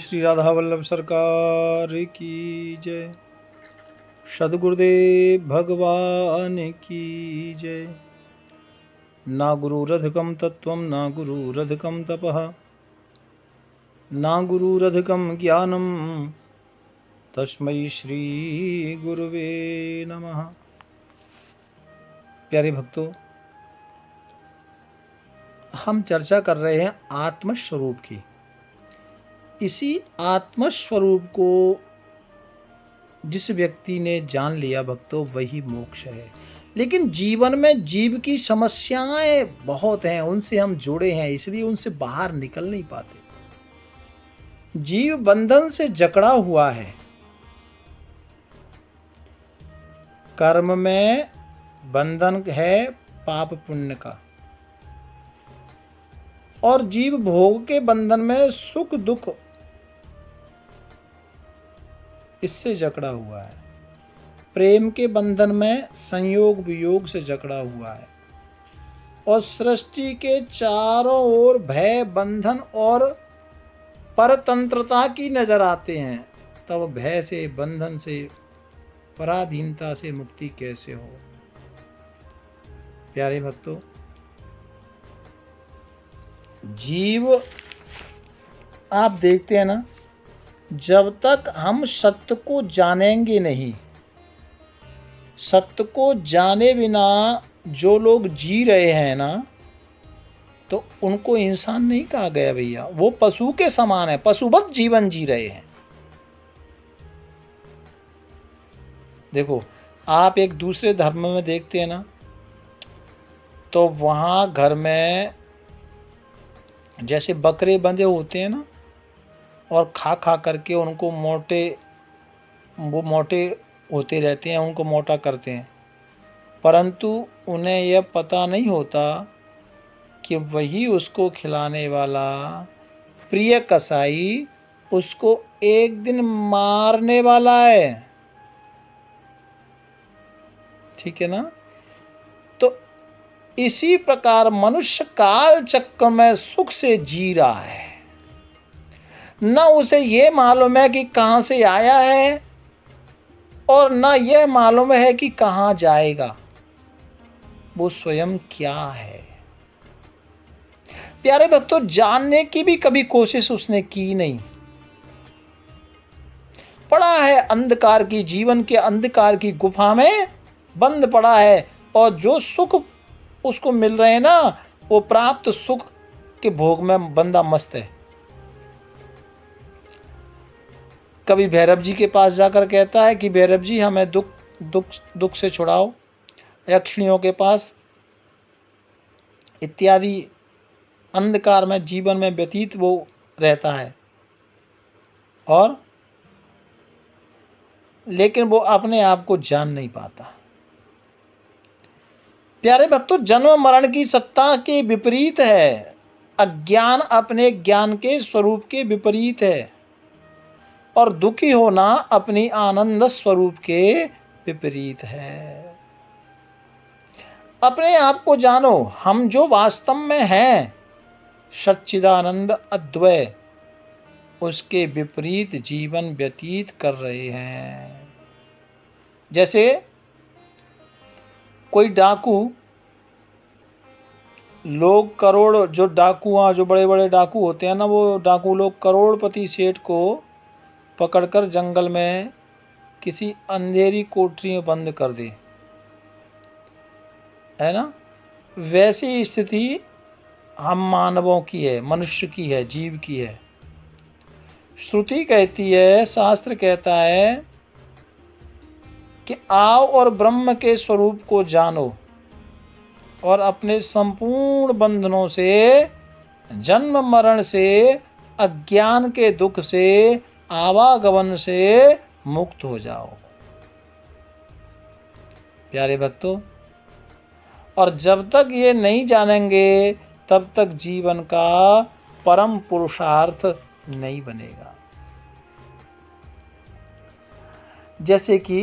श्री राधा वल्लभ सरकार की जय। सद्गुरुदेव भगवान की जय। ना गुरुरधिकं तत्त्वं ना गुरुरधिकं तपः ना गुरुरधिकं ज्ञानं तस्मै श्री गुरुवे नमः। प्यारे भक्तों, हम चर्चा कर रहे हैं आत्मस्वरूप की। इसी आत्मस्वरूप को जिस व्यक्ति ने जान लिया भक्तों, वही मोक्ष है। लेकिन जीवन में जीव की समस्याएं बहुत हैं, उनसे हम जुड़े हैं, इसलिए उनसे बाहर निकल नहीं पाते। जीव बंधन से जकड़ा हुआ है। कर्म में बंधन है पाप पुण्य का, और जीव भोग के बंधन में सुख दुख इससे जकड़ा हुआ है। प्रेम के बंधन में संयोग वियोग से जकड़ा हुआ है, और सृष्टि के चारों ओर भय बंधन और परतंत्रता की नजर आते हैं। तब भय से, बंधन से, पराधीनता से मुक्ति कैसे हो? प्यारे भक्तों, जीव आप देखते हैं ना, जब तक हम सत्य को जानेंगे नहीं, सत्य को जाने बिना जो लोग जी रहे हैं ना, तो उनको इंसान नहीं कहा गया भैया। वो पशु के समान है, पशुवत जीवन जी रहे हैं। देखो, आप एक दूसरे धर्म में देखते हैं ना, तो वहाँ घर में जैसे बकरे बंधे होते हैं ना, और खा खा करके उनको वो मोटे होते रहते हैं, उनको मोटा करते हैं। परंतु उन्हें यह पता नहीं होता कि वही उसको खिलाने वाला प्रिय कसाई उसको एक दिन मारने वाला है। ठीक है ना? तो इसी प्रकार मनुष्य काल चक्र में सुख से जी रहा है। न उसे ये मालूम है कि कहाँ से आया है, और न यह मालूम है कि कहाँ जाएगा। वो स्वयं क्या है? प्यारे भक्तों, जानने की भी कभी कोशिश उसने की नहीं। पड़ा है अंधकार की, जीवन के अंधकार की गुफा में बंद पड़ा है, और जो सुख उसको मिल रहे हैं ना, वो प्राप्त सुख के भोग में बंदा मस्त है। कभी भैरव जी के पास जाकर कहता है कि भैरव जी, हमें दुख से छुड़ाओ। यक्षिणियों के पास इत्यादि अंधकार में जीवन में व्यतीत वो रहता है, और लेकिन वो अपने आप को जान नहीं पाता। प्यारे भक्तों, जन्म मरण की सत्ता के विपरीत है। अज्ञान अपने ज्ञान के स्वरूप के विपरीत है, और दुखी होना अपनी आनंद स्वरूप के विपरीत है। अपने आप को जानो। हम जो वास्तव में हैं, सच्चिदानंद अद्वय, उसके विपरीत जीवन व्यतीत कर रहे हैं। जैसे कोई डाकू, लोग करोड़, जो बड़े बड़े डाकू होते हैं ना, वो डाकू लोग करोड़पति सेठ को पकड़कर जंगल में किसी अंधेरी कोठरी में बंद कर दे, है ना? वैसी स्थिति हम मानवों की है, मनुष्य की है, जीव की है। श्रुति कहती है, शास्त्र कहता है कि आओ और ब्रह्म के स्वरूप को जानो, और अपने संपूर्ण बंधनों से, जन्म मरण से, अज्ञान के दुख से, आवागमन से मुक्त हो जाओ। प्यारे भक्तों, और जब तक ये नहीं जानेंगे, तब तक जीवन का परम पुरुषार्थ नहीं बनेगा। जैसे कि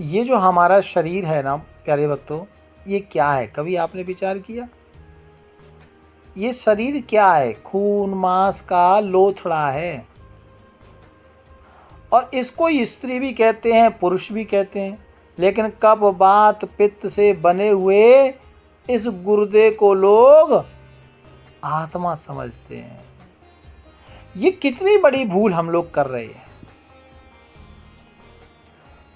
ये जो हमारा शरीर है ना प्यारे भक्तों, ये क्या है? कभी आपने विचार किया? ये शरीर क्या है? खून मांस का लोथड़ा है। और इसको स्त्री भी कहते हैं, पुरुष भी कहते हैं। लेकिन कब बात पित्त से बने हुए इस गुर्दे को लोग आत्मा समझते हैं। ये कितनी बड़ी भूल हम लोग कर रहे हैं।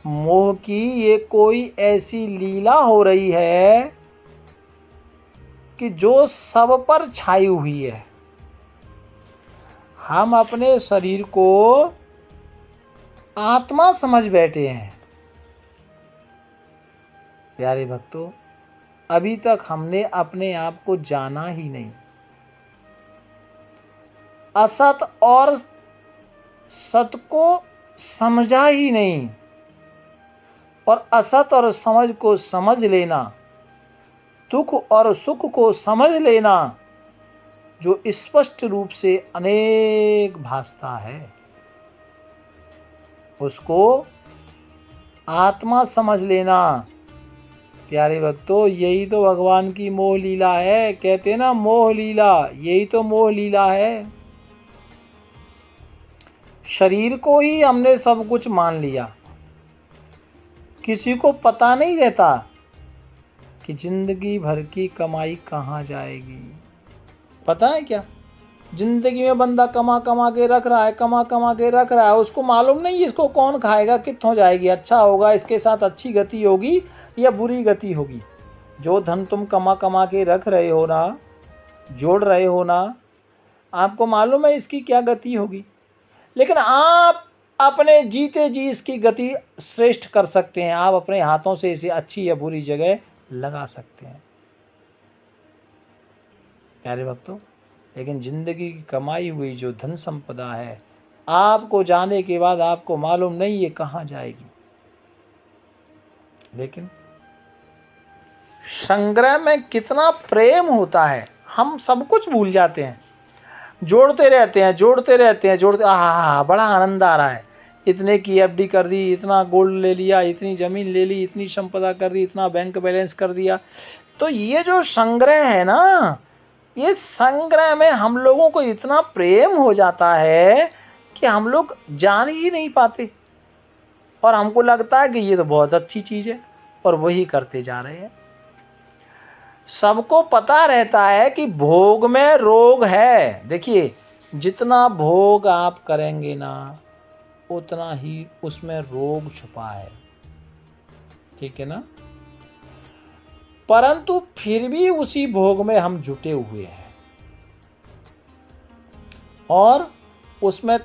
मोह की ये कोई ऐसी लीला हो रही है कि जो सब पर छाई हुई है। हम अपने शरीर को आत्मा समझ बैठे हैं। प्यारे भक्तों, अभी तक हमने अपने आप को जाना ही नहीं। असत और सत को समझा ही नहीं। और असत और समझ को समझ लेना, दुख और सुख को समझ लेना, जो स्पष्ट रूप से अनेक भासता है, उसको आत्मा समझ लेना। प्यारे भक्तों, यही तो भगवान की मोह लीला है। कहते हैं ना, मोह लीला, यही तो मोह लीला है। शरीर को ही हमने सब कुछ मान लिया। किसी को पता नहीं रहता कि जिंदगी भर की कमाई कहाँ जाएगी। पता है क्या? जिंदगी में बंदा कमा कमा के रख रहा है, कमा कमा के रख रहा है, उसको मालूम नहीं इसको कौन खाएगा, कितों जाएगी, अच्छा होगा, इसके साथ अच्छी गति होगी या बुरी गति होगी। जो धन तुम कमा कमा के रख रहे हो ना, जोड़ रहे हो ना, आपको मालूम है इसकी क्या गति होगी। लेकिन आप अपने जीते जी इसकी गति श्रेष्ठ कर सकते हैं। आप अपने हाथों से इसे अच्छी या बुरी जगह लगा सकते हैं। प्यारे भक्तों, लेकिन जिंदगी की कमाई हुई जो धन संपदा है, आपको जाने के बाद आपको मालूम नहीं ये कहाँ जाएगी। लेकिन संग्रह में कितना प्रेम होता है, हम सब कुछ भूल जाते हैं। जोड़ते रहते हैं, जोड़ते रहते हैं, जोड़ते, आहा बड़ा आनंद आ रहा है। इतने की एफडी कर दी, इतना गोल्ड ले लिया, इतनी ज़मीन ले ली, इतनी संपदा कर दी, इतना बैंक बैलेंस कर दिया। तो ये जो संग्रह है ना, ये संग्रह में हम लोगों को इतना प्रेम हो जाता है कि हम लोग जान ही नहीं पाते। और हमको लगता है कि ये तो बहुत अच्छी चीज़ है, और वही करते जा रहे हैं। सबको पता रहता है कि भोग में रोग है। देखिए, जितना भोग आप करेंगे ना, उतना ही उसमें रोग छुपा है। ठीक है ना? परंतु फिर भी उसी भोग में हम जुटे हुए हैं। और उसमें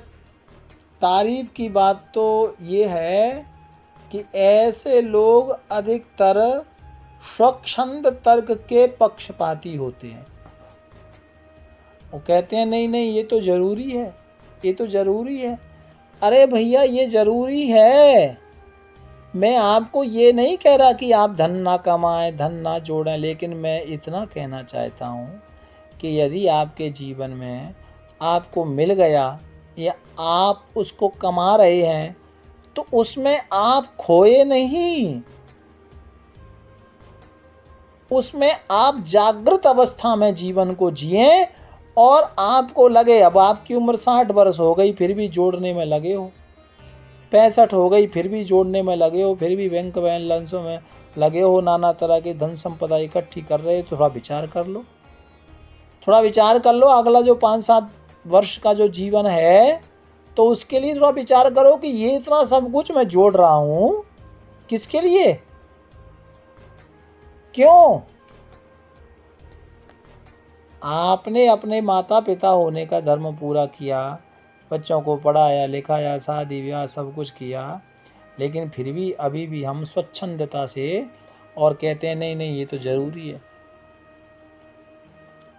तारीफ की बात तो ये है कि ऐसे लोग अधिकतर स्वच्छंद तर्क के पक्षपाती होते हैं। वो कहते हैं नहीं नहीं, ये तो ज़रूरी है, ये तो ज़रूरी है। अरे भैया, ये ज़रूरी है। मैं आपको ये नहीं कह रहा कि आप धन ना कमाएं, धन ना जोड़ें, लेकिन मैं इतना कहना चाहता हूँ कि यदि आपके जीवन में आपको मिल गया या आप उसको कमा रहे हैं, तो उसमें आप खोए नहीं। उसमें आप जागृत अवस्था में जीवन को जिएं। और आपको लगे, अब आपकी उम्र 60 वर्ष हो गई फिर भी जोड़ने में लगे हो, 65 हो गई फिर भी जोड़ने में लगे हो, फिर भी बैंक बैलेंसों में लगे हो, नाना तरह की धन संपदा इकट्ठी कर रहे हो, तो थोड़ा विचार कर लो। थोड़ा विचार कर लो, अगला जो 5-7 वर्ष का जो जीवन है, तो उसके लिए थोड़ा विचार करो कि ये इतना सब कुछ मैं जोड़ रहा हूँ, किसके लिए, क्यों? आपने अपने माता पिता होने का धर्म पूरा किया, बच्चों को पढ़ाया लिखाया, शादी ब्याह सब कुछ किया, लेकिन फिर भी अभी भी हम स्वच्छंदता से और कहते हैं नहीं नहीं, ये तो ज़रूरी है।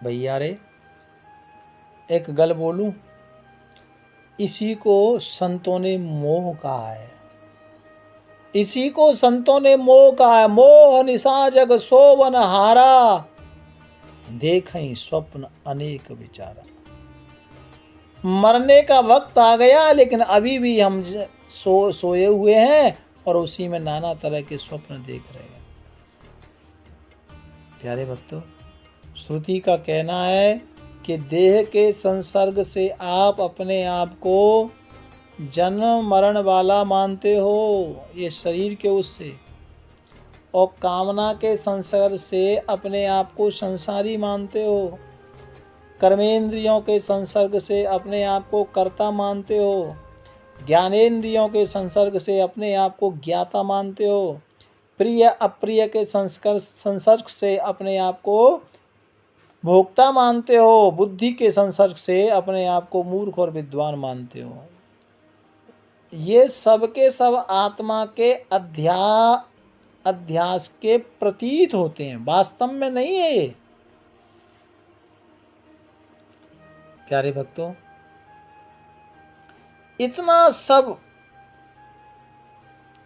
भैया रे, एक गल बोलूं, इसी को संतों ने मोह कहा है। इसी को संतों ने मोह कहा है। मोह निशा जग सोवन हारा, देखें स्वप्न अनेक विचारा। मरने का वक्त आ गया, लेकिन अभी भी हम सोए हुए हैं और उसी में नाना तरह के स्वप्न देख रहे हैं। प्यारे भक्तों, श्रुति का कहना है कि देह के संसर्ग से आप अपने आप को जन्म मरण वाला मानते हो, ये शरीर के उससे, और कामना के संसर्ग से अपने आप को संसारी मानते हो, कर्मेंद्रियों के संसर्ग से अपने आप को कर्ता मानते हो, ज्ञानेंद्रियों के संसर्ग से अपने आप को ज्ञाता मानते हो, प्रिय अप्रिय के संसर्ग से अपने आप को भोक्ता मानते हो, बुद्धि के संसर्ग से अपने आप को मूर्ख और विद्वान मानते हो। ये सब के सब आत्मा के अध्यास के प्रतीत होते हैं, वास्तव में नहीं है ये। प्यारे भक्तों, इतना सब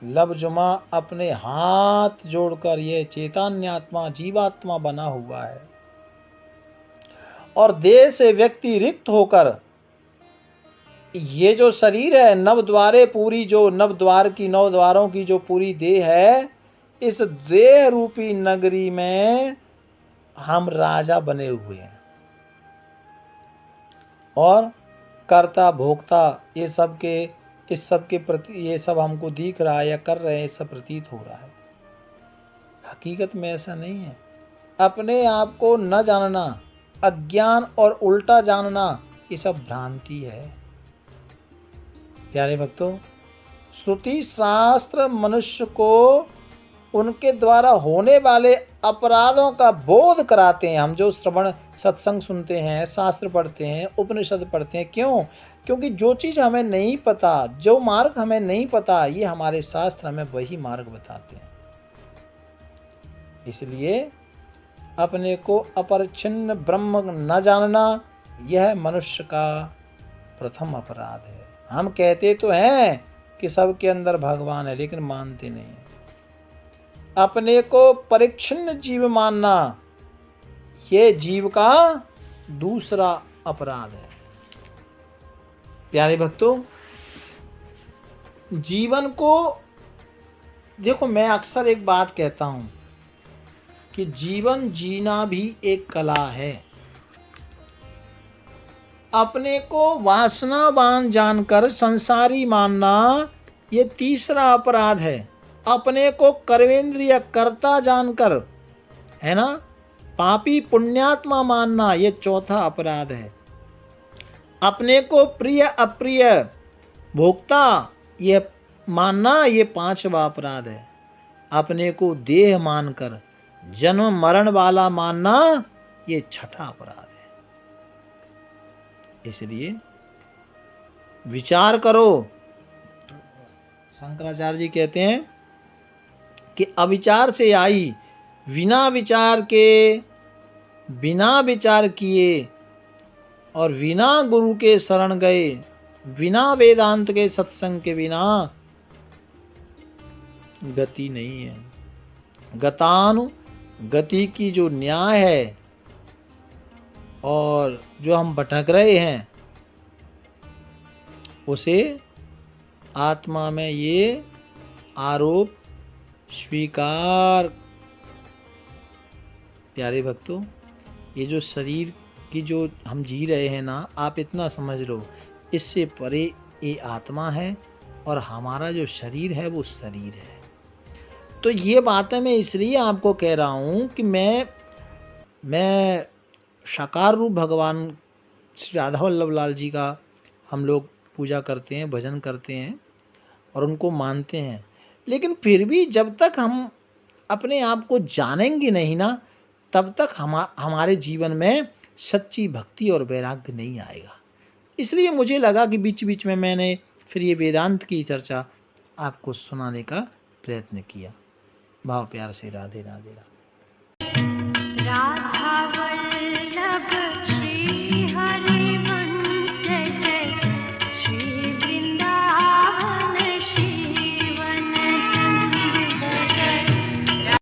लवजुमा अपने हाथ जोड़कर ये चैतन्यात्मा जीवात्मा बना हुआ है, और देह से व्यक्ति रिक्त होकर ये जो शरीर है, नवद्वारे पूरी जो नवद्वार की 9 द्वारों की जो पूरी देह है, इस देह रूपी नगरी में हम राजा बने हुए हैं, और कर्ता भोक्ता ये सब के इस सब के प्रति ये सब हमको दिख रहा है या कर रहे हैं, ये सब प्रतीत हो रहा है। हकीकत में ऐसा नहीं है। अपने आप को न जानना, अज्ञान और उल्टा जानना, ये सब भ्रांति है। प्यारे भक्तों, श्रुति शास्त्र मनुष्य को उनके द्वारा होने वाले अपराधों का बोध कराते हैं। हम जो श्रवण सत्संग सुनते हैं, शास्त्र पढ़ते हैं, उपनिषद पढ़ते हैं, क्यों? क्योंकि जो चीज़ हमें नहीं पता, जो मार्ग हमें नहीं पता, ये हमारे शास्त्र हमें वही मार्ग बताते हैं। इसलिए अपने को अपरिच्छिन्न ब्रह्म न जानना, यह मनुष्य का प्रथम अपराध है। हम कहते तो हैं कि सबके अंदर भगवान है, लेकिन मानते नहीं हैं। अपने को परिच्छिन्न जीव मानना, ये जीव का दूसरा अपराध है। प्यारे भक्तों, जीवन को देखो, मैं अक्सर एक बात कहता हूं कि जीवन जीना भी एक कला है। अपने को वासनावान जानकर संसारी मानना, ये तीसरा अपराध है। अपने को कर्मेंद्रिय कर्ता जानकर, है ना, पापी पुण्यात्मा मानना, ये चौथा अपराध है। अपने को प्रिय अप्रिय भोक्ता ये मानना, ये पांचवा अपराध है। अपने को देह मानकर जन्म मरण वाला मानना, ये छठा अपराध है। इसलिए विचार करो। शंकराचार्य जी कहते हैं कि अविचार से आई, बिना विचार के, बिना विचार किए और बिना गुरु के शरण गए, बिना वेदांत के सत्संग के बिना गति नहीं है। गति की जो न्याय है और जो हम भटक रहे हैं, उसे आत्मा में ये आरोप स्वीकार। प्यारे भक्तों, ये जो शरीर की जो हम जी रहे हैं ना, आप इतना समझ लो, इससे परे ये आत्मा है और हमारा जो शरीर है वो शरीर है। तो ये बातें मैं इसलिए आपको कह रहा हूँ कि मैं साकार रूप भगवान श्री राधा वल्लभ लाल जी का हम लोग पूजा करते हैं, भजन करते हैं और उनको मानते हैं, लेकिन फिर भी जब तक हम अपने आप को जानेंगे नहीं ना, तब तक हमारे जीवन में सच्ची भक्ति और वैराग्य नहीं आएगा। इसलिए मुझे लगा कि बीच बीच में मैंने फिर ये वेदांत की चर्चा आपको सुनाने का प्रयत्न किया। भाव प्यार से राधे राधे राधे। राधा वल्लभ